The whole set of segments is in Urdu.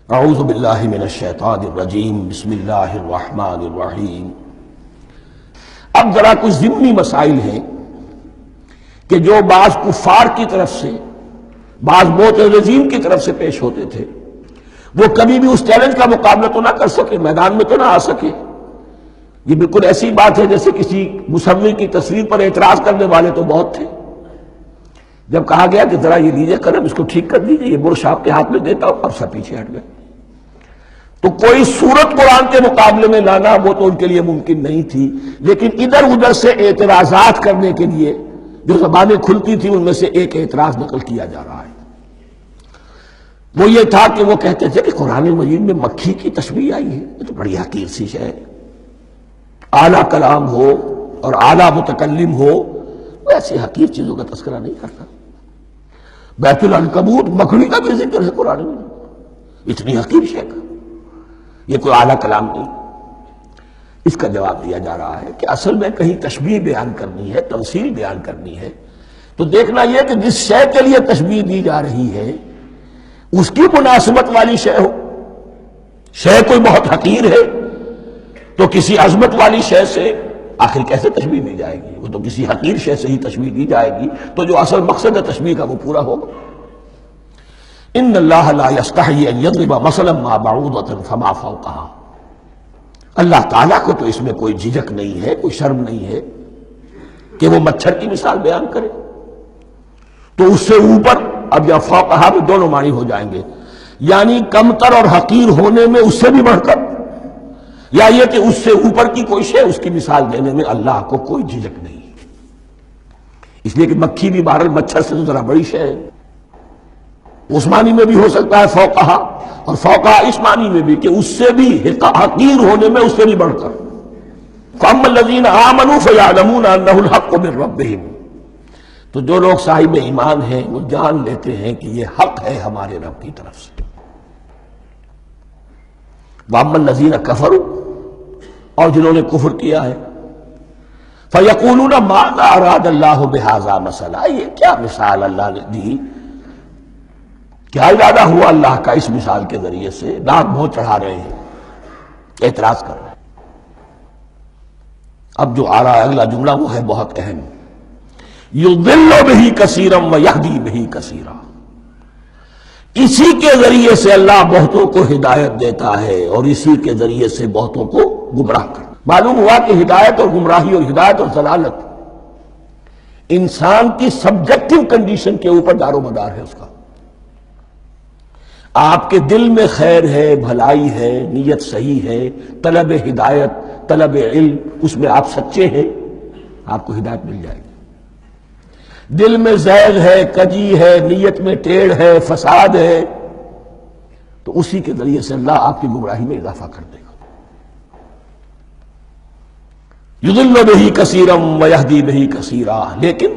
اعوذ باللہ من الشیطان الرجیم بسم اللہ الرحمن الرحیم۔ اب ذرا کچھ ضمنی مسائل ہیں کہ جو بعض کفار کی طرف سے، بعض معتزلین کی طرف سے پیش ہوتے تھے، وہ کبھی بھی اس چیلنج کا مقابلہ تو نہ کر سکے، میدان میں تو نہ آ سکے۔ یہ بالکل ایسی بات ہے جیسے کسی مصور کی تصویر پر اعتراض کرنے والے تو بہت تھے۔ جب کہا گیا کہ ذرا یہ لیجیے قلم، اس کو ٹھیک کر دیجیے، یہ برش آپ کے ہاتھ میں دیتا ہوں، اب سب پیچھے ہٹ گئے۔ تو کوئی صورت قرآن کے مقابلے میں لانا وہ تو ان کے لیے ممکن نہیں تھی، لیکن ادھر ادھر سے اعتراضات کرنے کے لیے جو زبانیں کھلتی تھی ان میں سے ایک اعتراض نقل کیا جا رہا ہے۔ وہ یہ تھا کہ وہ کہتے تھے کہ قرآن مجید میں مکھی کی تشبیہ آئی ہے، یہ تو بڑی حقیر سی شے ہے، اعلیٰ کلام ہو اور اعلیٰ متکلم ہو وہ ایسی حقیر چیزوں کا تذکرہ نہیں کرتا۔ بیت العنکبوت مکڑی کا بھی ذکر ہے قرآن میں، اتنی حقیر شے کا، یہ کوئی اعلیٰ کلام نہیں۔ اس کا جواب دیا جا رہا ہے کہ اصل میں کہیں تشبیہ بیان کرنی ہے، تمثیل بیان کرنی ہے، تو دیکھنا یہ کہ جس شے کے لیے تشبیہ دی جا رہی ہے اس کی مناسبت والی شے ہو۔ شے کوئی بہت حقیر ہے تو کسی عظمت والی شے سے آخر کیسے تشبیہ دی جائے گی؟ وہ تو کسی حقیر شے سے ہی تشبیہ دی جائے گی تو جو اصل مقصد ہے تشبیہ کا وہ پورا ہوگا۔ ان اللہ لا یستحیی ان یضرب مثلا ما بعوضۃ فما فوقہا، اللہ تعالیٰ کو تو اس میں کوئی جھجک نہیں ہے، کوئی شرم نہیں ہے کہ وہ مچھر کی مثال بیان کرے، تو اس سے اوپر، اب یا فوقہا میں دونوں معنی ہو جائیں گے، یعنی کمتر اور حقیر ہونے میں اس سے بھی بڑھ کر، یا یہ کہ اس سے اوپر کی کوئی شے اس کی مثال دینے میں اللہ کو کوئی جھجک نہیں، اس لیے کہ مکھی بھی بہرحال مچھر سے تو ذرا بڑی شے ہے۔ اس معنی میں بھی ہو سکتا ہے فوقہا، اور فوقہا اس معنی میں بھی کہ اس سے بھی حقیر ہونے میں اس سے بھی بڑھ کر۔ فَأَمَّا الَّذِينَ آمَنُوا فَيَعْلَمُونَ أَنَّهُ الْحَقُّ مِن رَّبِّهِمْ، تو جو لوگ صاحب ایمان ہیں وہ جان لیتے ہیں کہ یہ حق ہے ہمارے رب کی طرف سے۔ وَأَمَّا الَّذِينَ كَفَرُوا، اور جنہوں نے کفر کیا ہے، فَيَقُولُونَ مَاذَا أَرَادَ اللَّهُ بِهَذَا مَثَلًا، یہ کیا مثال اللہ نے دی، کیا ارادہ ہوا اللہ کا اس مثال کے ذریعے سے؟ ناک منہ چڑھا رہے ہیں، اعتراض کر رہے ہیں۔ اب جو آ رہا ہے اگلا جملہ وہ ہے بہت اہم، یضل بہ کثیرا ویہدی بہ کثیرا، اسی کے ذریعے سے اللہ بہتوں کو ہدایت دیتا ہے اور اسی کے ذریعے سے بہتوں کو گمراہ کرتا۔ معلوم ہوا کہ ہدایت اور گمراہی اور ہدایت اور ضلالت انسان کی سبجیکٹو کنڈیشن کے اوپر دار و مدار ہے اس کا۔ آپ کے دل میں خیر ہے، بھلائی ہے، نیت صحیح ہے، طلب ہدایت، طلب علم، اس میں آپ سچے ہیں، آپ کو ہدایت مل جائے گی۔ دل میں زیغ ہے، کجی ہے، نیت میں ٹیڑھ ہے، فساد ہے، تو اسی کے ذریعے سے اللہ آپ کی گمراہی میں اضافہ کر دے گا۔ یضل بہ کثیرا ویہدی بہ کثیرا، لیکن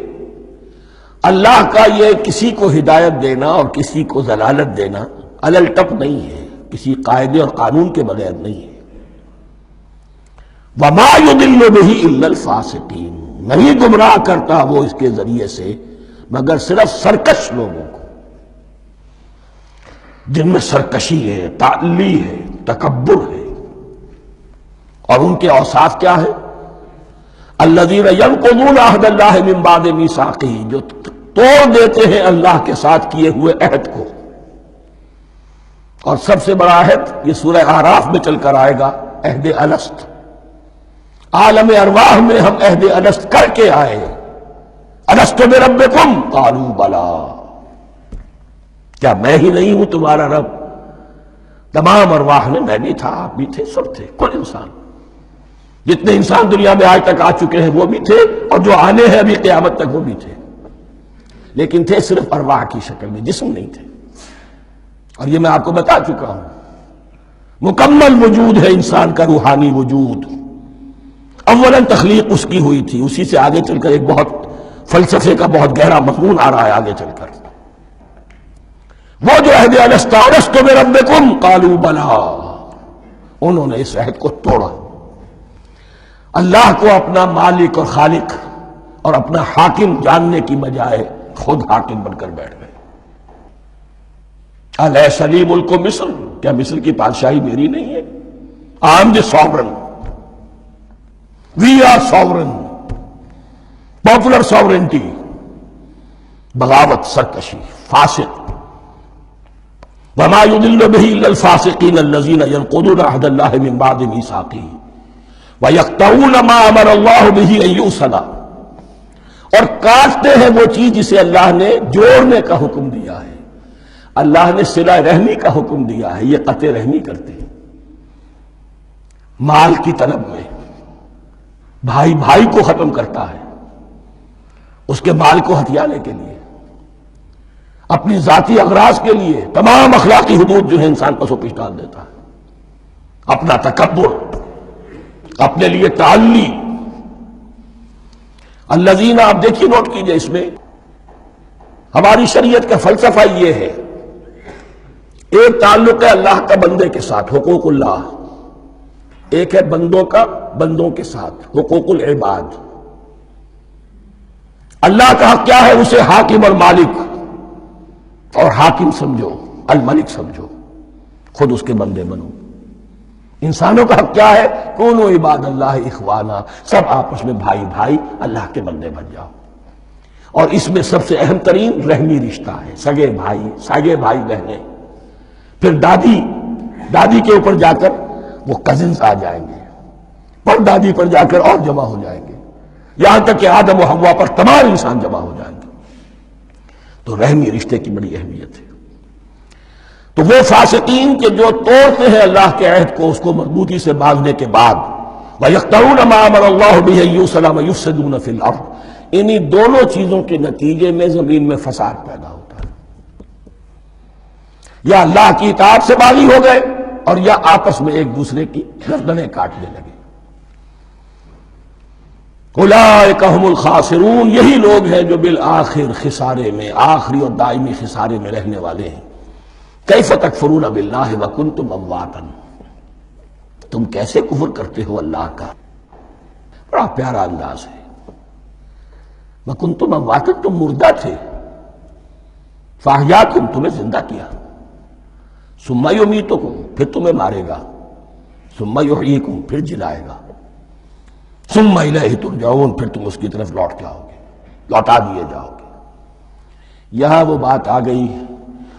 اللہ کا یہ کسی کو ہدایت دینا اور کسی کو ضلالت دینا الٹپ نہیں ہے، کسی قاعدے اور قانون کے بغیر نہیں ہے۔ وما یضل بہ الا الفاسقین، نہیں گمراہ کرتا وہ اس کے ذریعے سے مگر صرف سرکش لوگوں کو، جن میں سرکشی ہے، تعلی ہے، تکبر ہے، اور ان کے اوصاف کیا ہے؟ الذین ینقضون عہد اللہ من بعد میثاقہ، جو توڑ دیتے ہیں اللہ کے ساتھ کیے ہوئے عہد کو۔ اور سب سے بڑا عہد یہ سورہ اعراف میں چل کر آئے گا، عہد الست۔ عالم ارواح میں ہم عہد الست کر کے آئے، الست بربکم قالوا بلا، کیا میں ہی نہیں ہوں تمہارا رب؟ تمام ارواح نے میں بھی تھا، آپ بھی تھے، سب تھے، کل انسان، جتنے انسان دنیا میں آج تک آ چکے ہیں وہ بھی تھے، اور جو آنے ہیں ابھی قیامت تک وہ بھی تھے، لیکن تھے صرف ارواح کی شکل میں، جسم نہیں تھے۔ اور یہ میں آپ کو بتا چکا ہوں، مکمل وجود ہے انسان کا روحانی وجود۔ اولا تخلیق اس کی ہوئی تھی، اسی سے آگے چل کر ایک بہت فلسفے کا بہت گہرا مضمون آ رہا ہے آگے چل کر۔ وہ جو عہد الست الست بربکم قالوا بلا، انہوں نے اس عہد کو توڑا، اللہ کو اپنا مالک اور خالق اور اپنا حاکم جاننے کی بجائے خود حاکم بن کر بیٹھ گئے۔ الیس لی ملک مصر، کیا مصر کی بادشاہی میری نہیں ہے؟ I am the sovereign. We are sovereign. Popular sovereignty. بغاوت، سرکشی، فاسق. وما يضل به الا الفاسقين الذين ينقضون عهد الله من بعد ميثاقه ويقطعون ما امر الله به ان يوصل، اور کاٹتے ہیں وہ چیز جسے اللہ نے جوڑنے کا حکم دیا ہے. اللہ نے صلہ رحمی کا حکم دیا ہے، یہ قطع رحمی کرتے ہیں. مال کی طلب میں بھائی بھائی کو ختم کرتا ہے، اس کے مال کو ہتھیانے کے لیے، اپنی ذاتی اغراض کے لیے تمام اخلاقی حدود جو ہے انسان پسو پیش ڈال دیتا ہے. اپنا تکبر، اپنے لیے تعلی. الذین، آپ دیکھیے نوٹ کیجئے، اس میں ہماری شریعت کا فلسفہ یہ ہے، ایک تعلق ہے اللہ کا بندے کے ساتھ، حقوق اللہ، ایک ہے بندوں کا بندوں کے ساتھ، حقوق العباد. اللہ کا حق کیا ہے؟ اسے حاکم اور مالک، اور حاکم سمجھو، الملک سمجھو، خود اس کے بندے بنو. انسانوں کا حق کیا ہے؟ کونوا عباد اللہ اخوانا، سب آپس میں بھائی بھائی اللہ کے بندے بن جاؤ. اور اس میں سب سے اہم ترین رحمی رشتہ ہے، سگے بھائی بہنیں. پھر دادی کے اوپر جا کر وہ کزنز آ جائیں گے، پر دادی پر جا کر اور جمع ہو جائیں گے، یہاں تک کہ آدم و حوا پر تمام انسان جمع ہو جائیں گے. تو رحمی رشتے کی بڑی اہمیت ہے. تو وہ فاسقین کے جو توڑتے ہیں اللہ کے عہد کو، اس کو مضبوطی سے باندھنے کے بعد، وَيَقْطَعُونَ مَا أَمَرَ اللَّهُ بِهِ أَن يُوصَلَ وَيُفْسِدُونَ فِي الْأَرْضِ، انہی دونوں چیزوں کے نتیجے میں زمین میں فساد پیدا ہوتا ہے. یا اللہ کی اطاعت سے باغی ہو گئے، اور یا آپس میں ایک دوسرے کی گردنیں کاٹنے لگے. اولئک ھم الخاسرون، یہی لوگ ہیں جو بالآخر خسارے میں، آخری اور دائمی خسارے میں رہنے والے ہیں. کیف تکفرون باللہ وکنتم امواتا، تم کیسے کفر کرتے ہو اللہ کا. بڑا پیارا انداز ہے. وکنتم امواتا، تم مردہ تھے، فاحیاکم، تمہیں زندہ کیا، ثم یمیتکم، پھر تمہیں مارے گا، ثم یحییکم، پھر جلائے گا، ثم الیہ ترجعون، پھر تم اس کی طرف لوٹ جاؤ گے، لوٹا دیے جاؤ گے. یہاں وہ بات آ گئی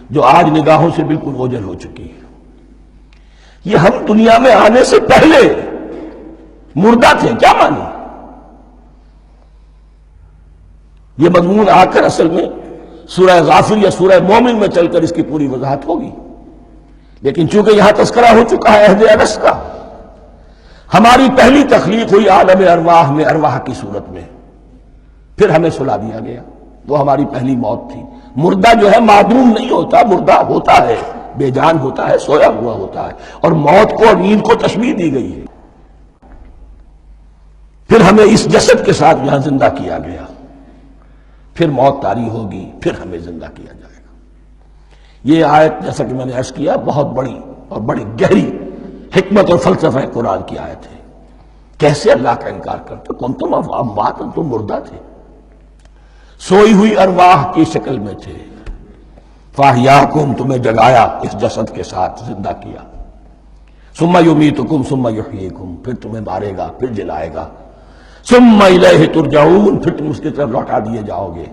جو آج نگاہوں سے بالکل اوجھل ہو چکی ہے. یہ ہم دنیا میں آنے سے پہلے مردہ تھے، کیا مانی؟ یہ مضمون آ کر اصل میں سورہ غافر یا سورہ مومن میں چل کر اس کی پوری وضاحت ہوگی. لیکن چونکہ یہاں تذکرہ ہو چکا ہے عہد ارس کا، ہماری پہلی تخلیق ہوئی عالم ارواح میں، ارواح کی صورت میں، پھر ہمیں سلا دیا گیا. وہ ہماری پہلی موت تھی. مردہ جو ہے معدوم نہیں ہوتا، مردہ ہوتا ہے، بے جان ہوتا ہے، سویا ہوا ہوتا ہے. اور موت کو اور نیند کو تشبیہ دی گئی ہے. پھر ہمیں اس جسد کے ساتھ یہاں زندہ کیا گیا، پھر موت طاری ہوگی، پھر ہمیں زندہ کیا جائے گا. یہ آیت جیسا کہ میں نے عرض کیا بہت بڑی اور بڑی گہری حکمت اور فلسفہ قرآن کی آیت ہے. کیسے اللہ کا انکار کرتے؟ کنتم اموات، تم مردہ تھے، سوئی ہوئی ارواح کی شکل میں تھے. فاحیاکم، تمہیں جگایا اس جسد کے ساتھ، زندہ کیا. ثم یمیتکم ثم یحییکم، پھر تمہیں مارے گا، پھر جلائے گا. ثم الیہ ترجعون، پھر تم اس کی طرف لوٹا دیے جاؤ گے.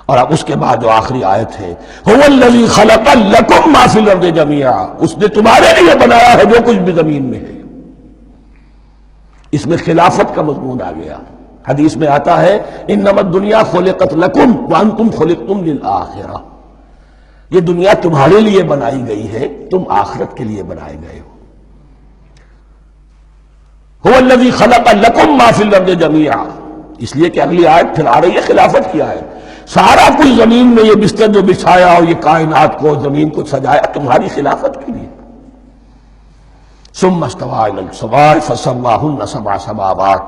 اور اب اس کے بعد جو آخری آیت ہے، هو الذی خلق لکم ما فی الارض جمیعا، اس نے تمہارے لیے بنایا ہے جو کچھ بھی زمین میں ہے. اس میں خلافت کا مضمون آ گیا. حدیث میں آتا ہے انما الدنیا خلقت لکم وانتم خلقتم للآخرہ، یہ دنیا تمہارے لیے بنائی گئی ہے، تم آخرت کے لیے بنائے گئے ہو. هو الذی خلق لکم ما فی الارض جمیعا، اس لیے کہ اگلی آیت پھر آ رہی ہے خلافت کی آیت. سارا کچھ زمین میں یہ بستر جو بچھایا اور یہ کائنات کو، زمین کو سجایا تمہاری خلافت کے لیے. ثم استوى الى السماء فسواهن سبع سماوات،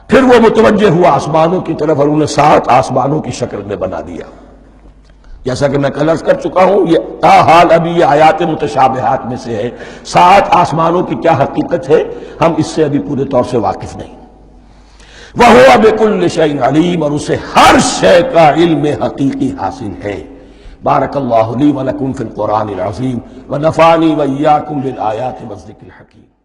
پھر وہ متوجہ ہوا آسمانوں کی طرف اور انہیں 7 آسمانوں کی شکل میں بنا دیا. جیسا کہ میں کل عرض کر چکا ہوں، یہ تاحال ابھی یہ آیات متشابہات میں سے ہے. 7 آسمانوں کی کیا حقیقت ہے ہم اس سے ابھی پورے طور سے واقف نہیں. وَهُوَ بِكُلِّ شَيْءٍ عَلِيمٌ، اور اسے ہر شے کا علم حقیقی حاصل ہے. بارک اللہ لی ولکم فی القرآن العظیم ونفعنی وإیاکم بالآیات والذکر الحکیم۔